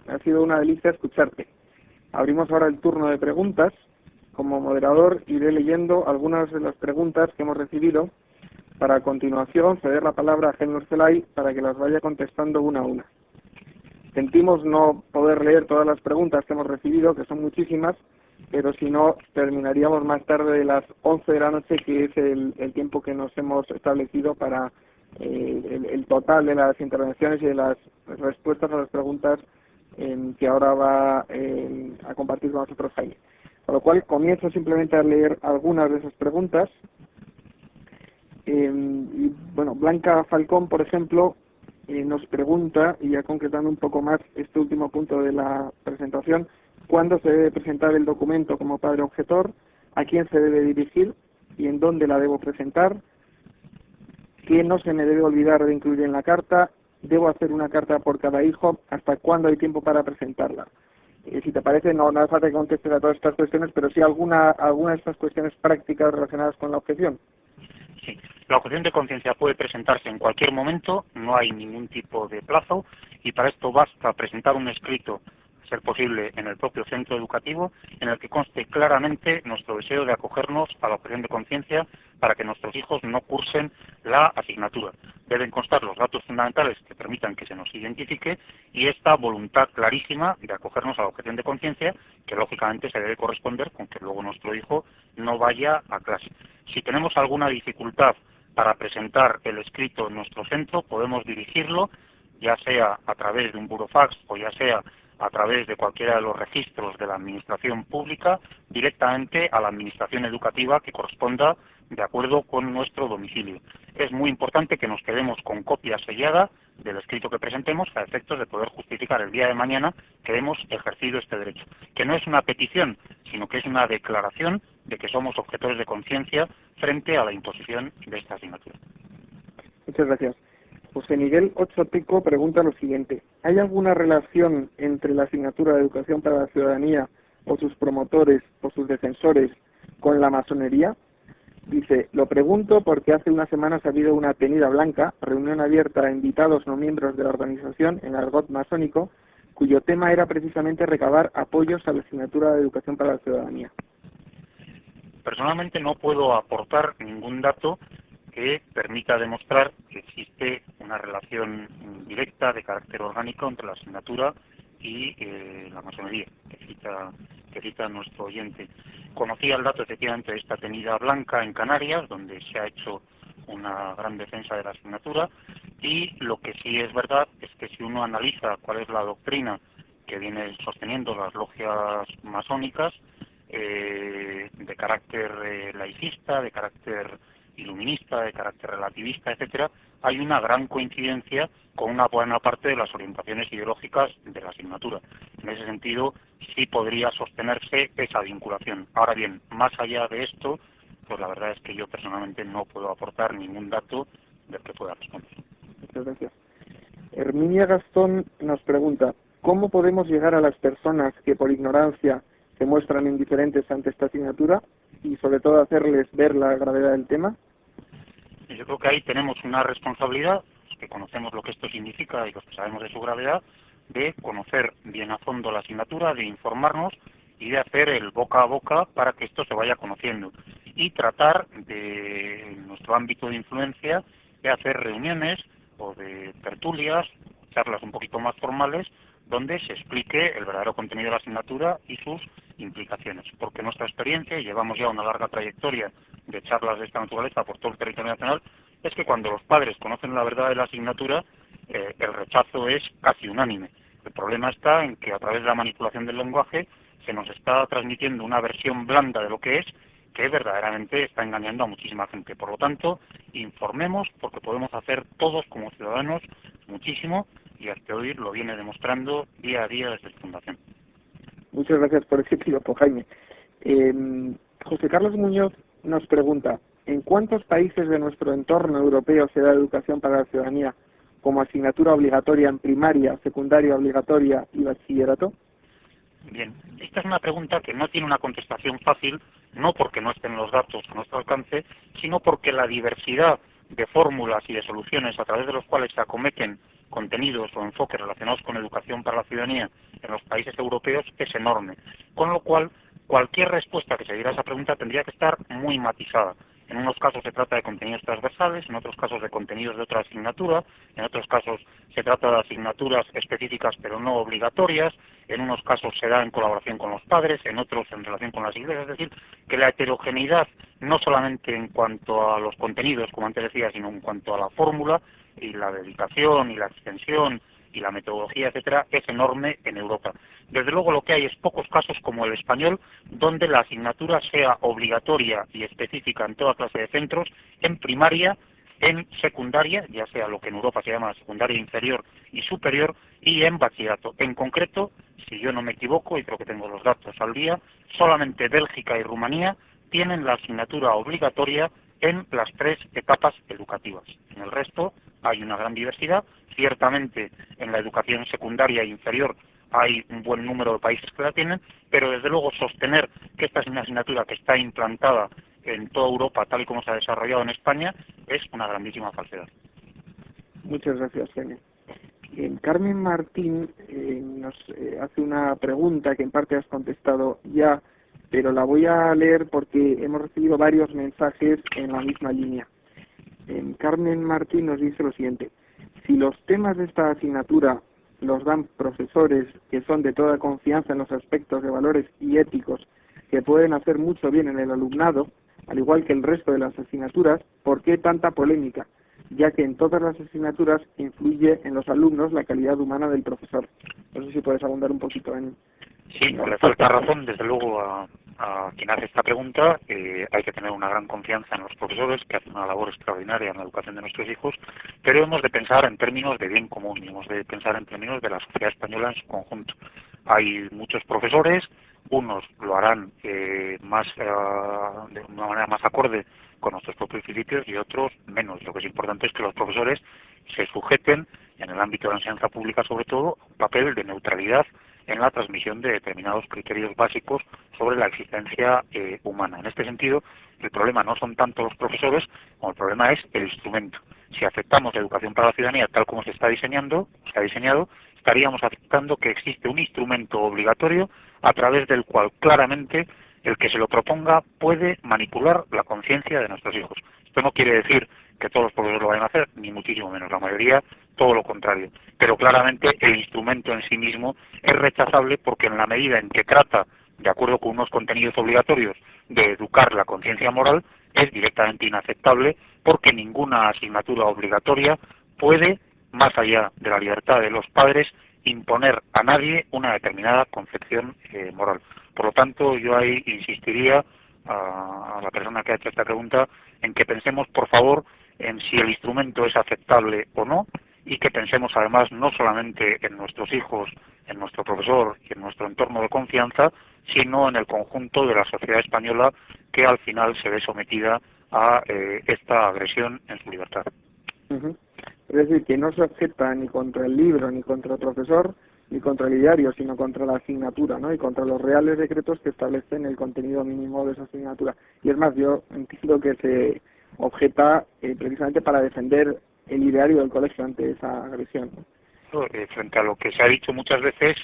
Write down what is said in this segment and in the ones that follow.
Ha sido una delicia escucharte. Abrimos ahora el turno de preguntas. Como moderador iré leyendo algunas de las preguntas que hemos recibido para a continuación ceder la palabra a Jaime Urcelay para que las vaya contestando una a una. Sentimos no poder leer todas las preguntas que hemos recibido, que son muchísimas, pero si no, terminaríamos más tarde de las 11 de la noche, que es el tiempo que nos hemos establecido para el total de las intervenciones y de las respuestas a las preguntas que ahora va a compartir con nosotros Jaime. Con lo cual, comienzo simplemente a leer algunas de esas preguntas. Y bueno, Blanca Falcón, por ejemplo, nos pregunta, y ya concretando un poco más este último punto de la presentación, ¿cuándo se debe presentar el documento como padre objetor? ¿A quién se debe dirigir? ¿Y en dónde la debo presentar? ¿Qué no se me debe olvidar de incluir en la carta? ¿Debo hacer una carta por cada hijo? ¿Hasta cuándo hay tiempo para presentarla? Si te parece, no hace falta que contestes a todas estas cuestiones, pero sí alguna de estas cuestiones prácticas relacionadas con la objeción. Sí, la objeción de conciencia puede presentarse en cualquier momento, no hay ningún tipo de plazo, y para esto basta presentar un escrito, a ser posible en el propio centro educativo, en el que conste claramente nuestro deseo de acogernos a la objeción de conciencia para que nuestros hijos no cursen la asignatura. Deben constar los datos fundamentales que permitan que se nos identifique y esta voluntad clarísima de acogernos a la objeción de conciencia, que lógicamente se debe corresponder con que luego nuestro hijo no vaya a clase. Si tenemos alguna dificultad para presentar el escrito en nuestro centro, podemos dirigirlo, ya sea a través de un burofax o ya sea a través de cualquiera de los registros de la administración pública, directamente a la administración educativa que corresponda de acuerdo con nuestro domicilio. Es muy importante que nos quedemos con copia sellada del escrito que presentemos a efectos de poder justificar el día de mañana que hemos ejercido este derecho. Que no es una petición, sino que es una declaración de que somos objetores de conciencia frente a la imposición de esta asignatura. Muchas gracias. José Miguel Ocho Pico pregunta lo siguiente: ¿hay alguna relación entre la asignatura de Educación para la Ciudadanía o sus promotores o sus defensores con la masonería? Dice, lo pregunto porque hace unas semanas ha habido una tenida blanca, reunión abierta a invitados no miembros de la organización en argot masónico, cuyo tema era precisamente recabar apoyos a la asignatura de Educación para la Ciudadanía. Personalmente no puedo aportar ningún dato que permita demostrar que existe una relación directa de carácter orgánico entre la asignatura y la masonería, que cita nuestro oyente. Conocía el dato efectivamente de esta tenida blanca en Canarias, donde se ha hecho una gran defensa de la asignatura, y lo que sí es verdad es que si uno analiza cuál es la doctrina que viene sosteniendo las logias masónicas, de carácter laicista, de carácter iluminista, de carácter relativista, etcétera, hay una gran coincidencia con una buena parte de las orientaciones ideológicas de la asignatura. En ese sentido, sí podría sostenerse esa vinculación. Ahora bien, más allá de esto, pues la verdad es que yo personalmente no puedo aportar ningún dato del que pueda responder. Muchas gracias. Herminia Gastón nos pregunta, ¿cómo podemos llegar a las personas que por ignorancia se muestran indiferentes ante esta asignatura y sobre todo hacerles ver la gravedad del tema? Yo creo que ahí tenemos una responsabilidad, los que conocemos lo que esto significa y los que sabemos de su gravedad, de conocer bien a fondo la asignatura, de informarnos y de hacer el boca a boca para que esto se vaya conociendo. Y tratar de, en nuestro ámbito de influencia, de hacer reuniones o de tertulias, charlas un poquito más formales, donde se explique el verdadero contenido de la asignatura y sus implicaciones. Porque nuestra experiencia, y llevamos ya una larga trayectoria de charlas de esta naturaleza por todo el territorio nacional, es que cuando los padres conocen la verdad de la asignatura, el rechazo es casi unánime. El problema está en que a través de la manipulación del lenguaje se nos está transmitiendo una versión blanda de lo que es, que verdaderamente está engañando a muchísima gente. Por lo tanto, informemos, porque podemos hacer todos como ciudadanos muchísimo, y hasta hoy lo viene demostrando día a día desde su fundación. Muchas gracias por ese piropo, Jaime. José Carlos Muñoz nos pregunta, ¿en cuántos países de nuestro entorno europeo se da educación para la ciudadanía como asignatura obligatoria en primaria, secundaria obligatoria y bachillerato? Bien, esta es una pregunta que no tiene una contestación fácil, no porque no estén los datos a nuestro alcance, sino porque la diversidad de fórmulas y de soluciones a través de los cuales se acometen contenidos o enfoques relacionados con educación para la ciudadanía en los países europeos es enorme, con lo cual cualquier respuesta que se diera a esa pregunta tendría que estar muy matizada. En unos casos se trata de contenidos transversales, en otros casos de contenidos de otra asignatura, en otros casos se trata de asignaturas específicas pero no obligatorias, en unos casos se da en colaboración con los padres, en otros en relación con las iglesias. Es decir, que la heterogeneidad, no solamente en cuanto a los contenidos, como antes decía, sino en cuanto a la fórmula y la dedicación y la extensión y la metodología, etcétera, es enorme en Europa. Desde luego lo que hay es pocos casos como el español, donde la asignatura sea obligatoria y específica en toda clase de centros, en primaria, en secundaria, ya sea lo que en Europa se llama secundaria inferior y superior, y en bachillerato. En concreto, si yo no me equivoco, y creo que tengo los datos al día, solamente Bélgica y Rumanía tienen la asignatura obligatoria en las 3 etapas educativas. En el resto hay una gran diversidad. Ciertamente en la educación secundaria e inferior hay un buen número de países que la tienen, pero desde luego sostener que esta es una asignatura que está implantada en toda Europa, tal y como se ha desarrollado en España, es una grandísima falsedad. Muchas gracias, Jaime. Carmen Martín nos hace una pregunta que en parte has contestado ya, pero la voy a leer porque hemos recibido varios mensajes en la misma línea. Carmen Martín nos dice lo siguiente: si los temas de esta asignatura los dan profesores que son de toda confianza en los aspectos de valores y éticos que pueden hacer mucho bien en el alumnado, al igual que el resto de las asignaturas, ¿por qué tanta polémica? Ya que en todas las asignaturas influye en los alumnos la calidad humana del profesor. No sé si puedes abundar un poquito en... Sí, no le falta razón, desde luego, a quien hace esta pregunta. Hay que tener una gran confianza en los profesores, que hacen una labor extraordinaria en la educación de nuestros hijos, pero hemos de pensar en términos de bien común, y hemos de pensar en términos de la sociedad española en su conjunto. Hay muchos profesores, unos lo harán de una manera más acorde con nuestros propios principios y otros menos. Lo que es importante es que los profesores se sujeten, en el ámbito de la enseñanza pública sobre todo, a un papel de neutralidad en la transmisión de determinados criterios básicos sobre la existencia humana. En este sentido, el problema no son tanto los profesores, como el problema es el instrumento. Si aceptamos la educación para la ciudadanía tal como se ha diseñado, estaríamos aceptando que existe un instrumento obligatorio a través del cual claramente el que se lo proponga puede manipular la conciencia de nuestros hijos. Esto no quiere decir que todos los profesores lo vayan a hacer, ni muchísimo menos, la mayoría todo lo contrario. Pero claramente el instrumento en sí mismo es rechazable porque en la medida en que trata, de acuerdo con unos contenidos obligatorios, de educar la conciencia moral, es directamente inaceptable porque ninguna asignatura obligatoria puede, más allá de la libertad de los padres, imponer a nadie una determinada concepción moral. Por lo tanto, yo ahí insistiría a la persona que ha hecho esta pregunta en que pensemos, por favor, en si el instrumento es aceptable o no, y que pensemos además no solamente en nuestros hijos, en nuestro profesor y en nuestro entorno de confianza, sino en el conjunto de la sociedad española que al final se ve sometida a esta agresión en su libertad. Uh-huh. Es decir, que no se objeta ni contra el libro, ni contra el profesor, ni contra el ideario, sino contra la asignatura, ¿no? Y contra los reales decretos que establecen el contenido mínimo de esa asignatura. Y es más, yo entiendo que se objeta precisamente para defender el ideario del colegio ante esa agresión, ¿no? Frente a lo que se ha dicho muchas veces,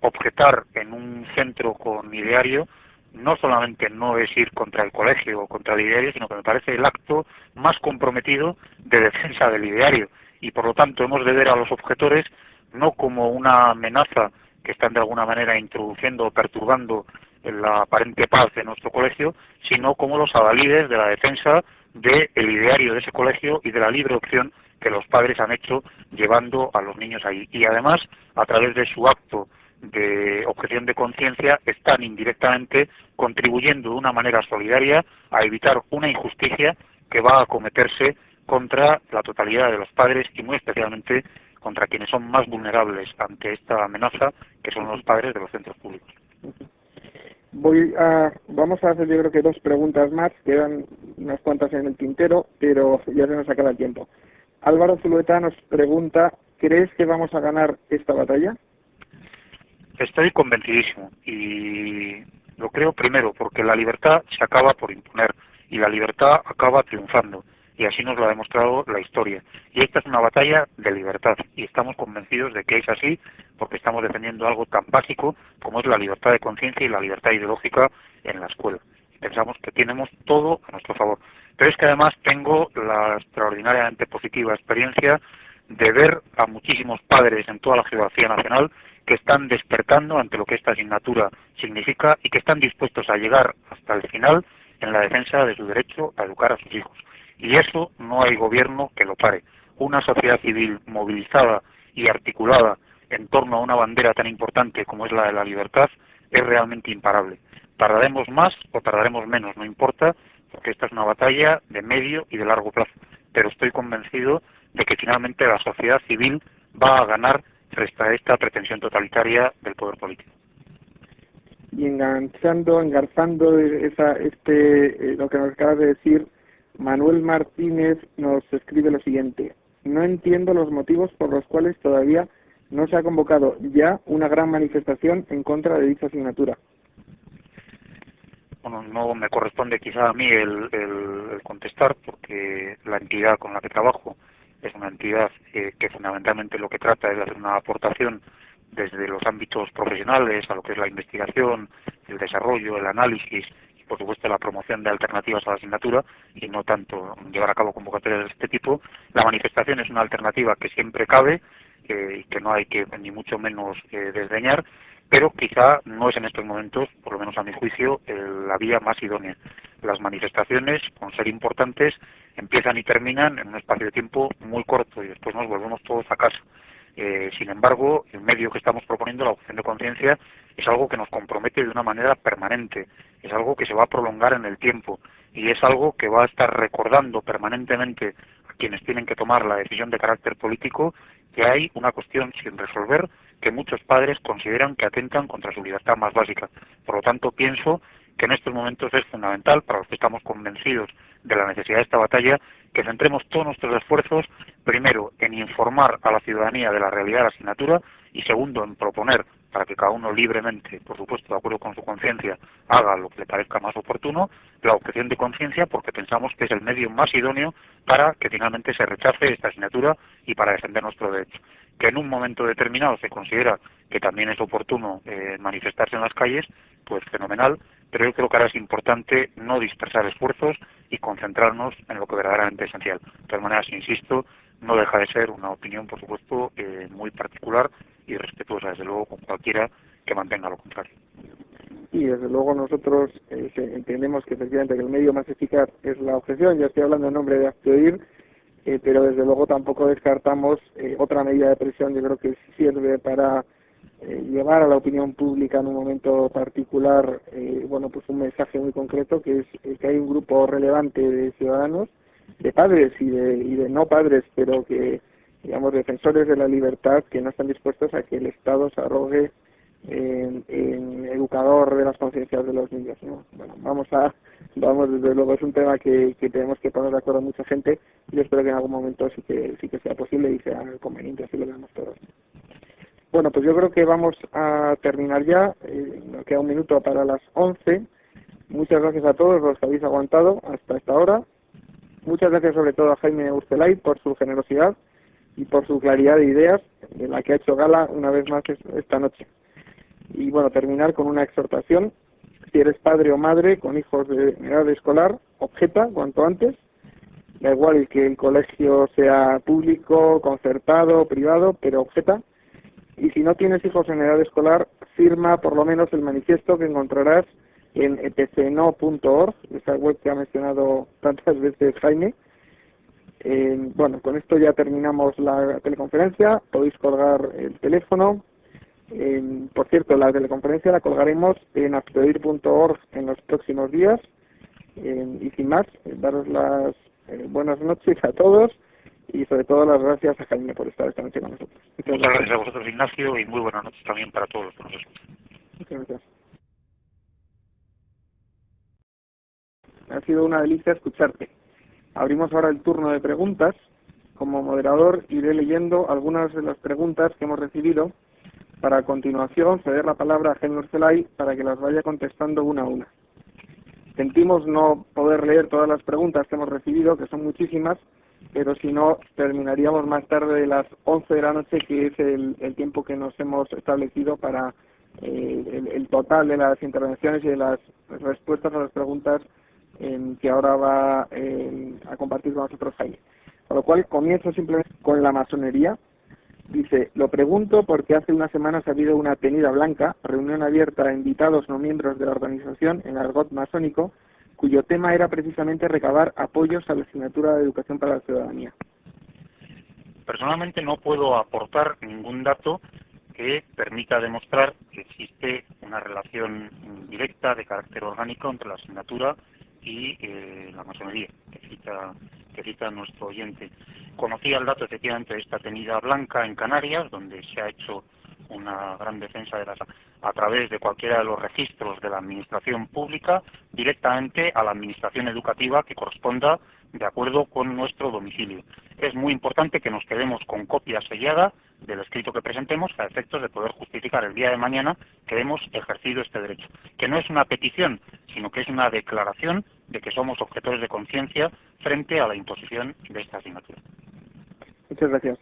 objetar en un centro con ideario no solamente no es ir contra el colegio o contra el ideario, sino que me parece el acto más comprometido de defensa del ideario. Y por lo tanto hemos de ver a los objetores no como una amenaza que están de alguna manera introduciendo o perturbando la aparente paz de nuestro colegio, sino como los adalides de la defensa del ideario de ese colegio y de la libre opción que los padres han hecho llevando a los niños ahí. Y además, a través de su acto de objeción de conciencia, están indirectamente contribuyendo de una manera solidaria a evitar una injusticia que va a cometerse contra la totalidad de los padres y muy especialmente contra quienes son más vulnerables ante esta amenaza, que son los padres de los centros públicos. Vamos a hacer, yo creo que 2 preguntas más, quedan unas cuantas en el tintero, pero ya se nos acaba el tiempo. Álvaro Zulueta nos pregunta: ¿crees que vamos a ganar esta batalla? Estoy convencidísimo, y lo creo primero porque la libertad se acaba por imponer y la libertad acaba triunfando. y así nos lo ha demostrado la historia. Y esta es una batalla de libertad y estamos convencidos de que es así porque estamos defendiendo algo tan básico como es la libertad de conciencia y la libertad ideológica en la escuela. Pensamos que tenemos todo a nuestro favor. Pero es que además tengo la extraordinariamente positiva experiencia de ver a muchísimos padres en toda la geografía nacional que están despertando ante lo que esta asignatura significa y que están dispuestos a llegar hasta el final en la defensa de su derecho a educar a sus hijos. Y eso no hay gobierno que lo pare. Una sociedad civil movilizada y articulada en torno a una bandera tan importante como es la de la libertad es realmente imparable. Tardaremos más o tardaremos menos, no importa, porque esta es una batalla de medio y de largo plazo. Pero estoy convencido de que finalmente la sociedad civil va a ganar frente a esta pretensión totalitaria del poder político. Y engarzando lo que nos acabas de decir, Manuel Martínez nos escribe lo siguiente: no entiendo los motivos por los cuales todavía no se ha convocado ya una gran manifestación en contra de dicha asignatura. Bueno, no me corresponde quizá a mí el contestar, porque la entidad con la que trabajo es una entidad que fundamentalmente lo que trata es de hacer una aportación desde los ámbitos profesionales a lo que es la investigación, el desarrollo, el análisis y por supuesto la promoción de alternativas a la asignatura y no tanto llevar a cabo convocatorias de este tipo. La manifestación es una alternativa que siempre cabe y que no hay que ni mucho menos desdeñar, pero quizá no es en estos momentos, por lo menos a mi juicio, la vía más idónea. Las manifestaciones, con ser importantes, empiezan y terminan en un espacio de tiempo muy corto y después nos volvemos todos a casa. Sin embargo, el medio que estamos proponiendo, la objeción de conciencia, es algo que nos compromete de una manera permanente, es algo que se va a prolongar en el tiempo y es algo que va a estar recordando permanentemente a quienes tienen que tomar la decisión de carácter político que hay una cuestión sin resolver que muchos padres consideran que atentan contra su libertad más básica. Por lo tanto, pienso que en estos momentos es fundamental, para los que estamos convencidos de la necesidad de esta batalla, que centremos todos nuestros esfuerzos, primero, en informar a la ciudadanía de la realidad de la asignatura y segundo, en proponer, para que cada uno libremente, por supuesto, de acuerdo con su conciencia, haga lo que le parezca más oportuno, la objeción de conciencia, porque pensamos que es el medio más idóneo para que finalmente se rechace esta asignatura y para defender nuestro derecho. Que en un momento determinado se considera que también es oportuno manifestarse en las calles, pues fenomenal, pero yo creo que ahora es importante no dispersar esfuerzos y concentrarnos en lo que verdaderamente es esencial. De todas maneras, insisto, no deja de ser una opinión, por supuesto, muy particular y respetuosa, desde luego, con cualquiera que mantenga lo contrario. Y desde luego nosotros entendemos que efectivamente que el medio más eficaz es la objeción. Ya estoy hablando en nombre de Actoir, pero desde luego tampoco descartamos otra medida de presión. Yo creo que sirve para llevar a la opinión pública en un momento particular pues un mensaje muy concreto, que es que hay un grupo relevante de ciudadanos, de padres y de no padres, pero que, digamos, defensores de la libertad, que no están dispuestos a que el Estado se arrogue en educador de las conciencias de los niños, ¿no? Bueno, vamos, desde luego es un tema que tenemos que poner de acuerdo a mucha gente y yo espero que en algún momento sí que sea posible y sea conveniente, así lo vemos todos. Bueno, pues yo creo que vamos a terminar ya, nos queda un minuto para las 11. Muchas gracias a todos los que habéis aguantado hasta esta hora. Muchas gracias sobre todo a Jaime Urcelay por su generosidad y por su claridad de ideas, de la que ha hecho gala una vez más esta noche. Y bueno, terminar con una exhortación: si eres padre o madre con hijos de edad escolar, objeta cuanto antes, da igual que el colegio sea público, concertado, privado, pero objeta. Y si no tienes hijos en edad escolar, firma por lo menos el manifiesto que encontrarás en epcno.org, esa web que ha mencionado tantas veces Jaime. Bueno, con esto ya terminamos la teleconferencia, podéis colgar el teléfono. Por cierto, la teleconferencia la colgaremos en actoir.org en los próximos días. Y sin más, daros las buenas noches a todos y sobre todo las gracias a Jaime por estar esta noche con nosotros. Muchas gracias a vosotros, Ignacio, y muy buenas noches también para todos los que nos escuchan. Muchas gracias. Ha sido una delicia escucharte. Abrimos ahora el turno de preguntas. Como moderador iré leyendo algunas de las preguntas que hemos recibido para a continuación ceder la palabra a Jaime Urcelay para que las vaya contestando una a una. Sentimos no poder leer todas las preguntas que hemos recibido, que son muchísimas, pero si no, terminaríamos más tarde de las 11 de la noche, que es el tiempo que nos hemos establecido para el total de las intervenciones y de las respuestas a las preguntas que ahora va a compartir con nosotros Jaime. Con lo cual, comienzo simplemente con la masonería. Dice, lo pregunto porque hace unas semanas ha habido una tenida blanca, reunión abierta a invitados no miembros de la organización en argot masónico, cuyo tema era precisamente recabar apoyos a la asignatura de Educación para la Ciudadanía. Personalmente no puedo aportar ningún dato que permita demostrar que existe una relación directa de carácter orgánico entre la asignatura y la masonería, que cita nuestro oyente. Conocía el dato efectivamente de esta tenida blanca en Canarias, donde se ha hecho una gran defensa de a través de cualquiera de los registros de la administración pública, directamente a la administración educativa que corresponda de acuerdo con nuestro domicilio. Es muy importante que nos quedemos con copia sellada del escrito que presentemos a efectos de poder justificar el día de mañana que hemos ejercido este derecho, que no es una petición, sino que es una declaración de que somos objetores de conciencia frente a la imposición de esta asignatura. Muchas gracias.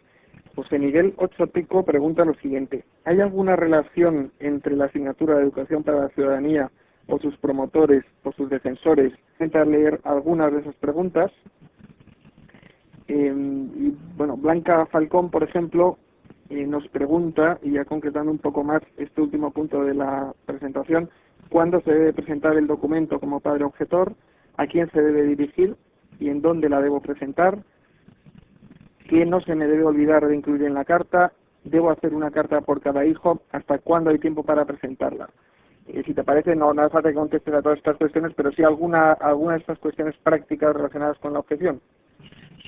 José Miguel Ochoteco pregunta lo siguiente. ¿Hay alguna relación entre la asignatura de Educación para la Ciudadanía o sus promotores o sus defensores? Intentar leer algunas de esas preguntas. Y bueno, Blanca Falcón, por ejemplo, nos pregunta, y ya concretando un poco más este último punto de la presentación, ¿cuándo se debe presentar el documento como padre objetor? ¿A quién se debe dirigir? ¿Y en dónde la debo presentar? ¿Qué no se me debe olvidar de incluir en la carta? ¿Debo hacer una carta por cada hijo? ¿Hasta cuándo hay tiempo para presentarla? Si te parece, no hace falta que contestes a todas estas cuestiones, pero sí alguna de estas cuestiones prácticas relacionadas con la objeción.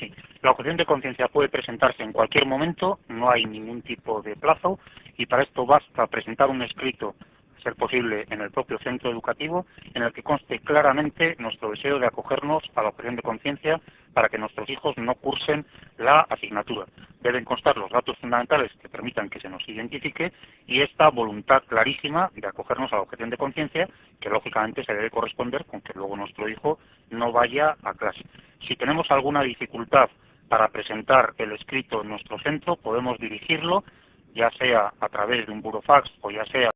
Sí, la objeción de conciencia puede presentarse en cualquier momento, no hay ningún tipo de plazo, y para esto basta presentar un escrito, a ser posible en el propio centro educativo, en el que conste claramente nuestro deseo de acogernos a la objeción de conciencia para que nuestros hijos no cursen la asignatura. Deben constar los datos fundamentales que permitan que se nos identifique y esta voluntad clarísima de acogernos a la objeción de conciencia, que lógicamente se debe corresponder con que luego nuestro hijo no vaya a clase. Si tenemos alguna dificultad para presentar el escrito en nuestro centro, podemos dirigirlo, ya sea a través de un burofax o ya sea